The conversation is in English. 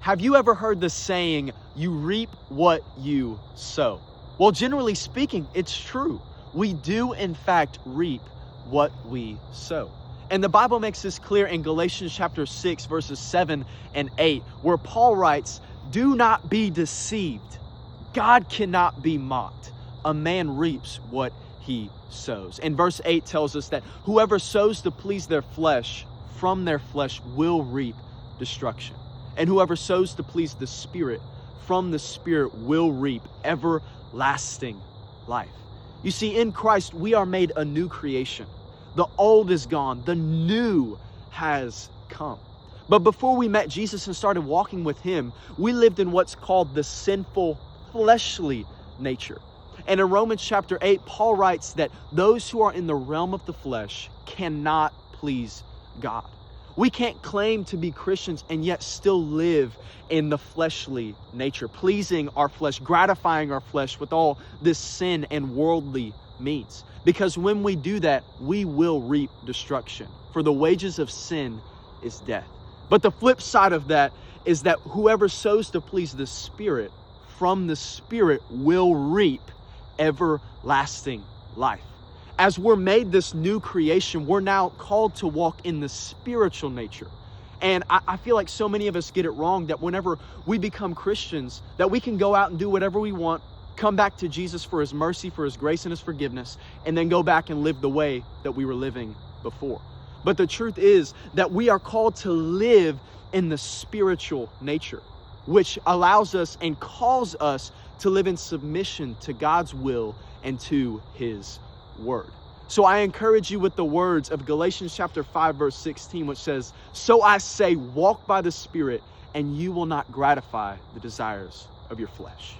Have you ever heard the saying, you reap what you sow? Well, generally speaking, it's true. We do, in fact, reap what we sow. And the Bible makes this clear in Galatians chapter 6, verses 7 and 8, where Paul writes, "Do not be deceived. God cannot be mocked. A man reaps what he sows." And verse 8 tells us that whoever sows to please their flesh, from their flesh will reap destruction. And whoever sows to please the Spirit, from the Spirit will reap everlasting life. You see, in Christ, we are made a new creation. The old is gone, the new has come. But before we met Jesus and started walking with Him, we lived in what's called the sinful, fleshly nature. And in Romans chapter 8, Paul writes that those who are in the realm of the flesh cannot please God. We can't claim to be Christians and yet still live in the fleshly nature, pleasing our flesh, gratifying our flesh with all this sin and worldly means. Because when we do that, we will reap destruction. For the wages of sin is death. But the flip side of that is that whoever sows to please the Spirit, from the Spirit will reap everlasting life. As we're made this new creation, we're now called to walk in the spiritual nature. And I feel like so many of us get it wrong that whenever we become Christians, that we can go out and do whatever we want, come back to Jesus for His mercy, for His grace and His forgiveness, and then go back and live the way that we were living before. But the truth is that we are called to live in the spiritual nature, which allows us and calls us to live in submission to God's will and to His word. So I encourage you with the words of Galatians chapter 5, verse 16, which says, "So I say, walk by the Spirit, and you will not gratify the desires of your flesh."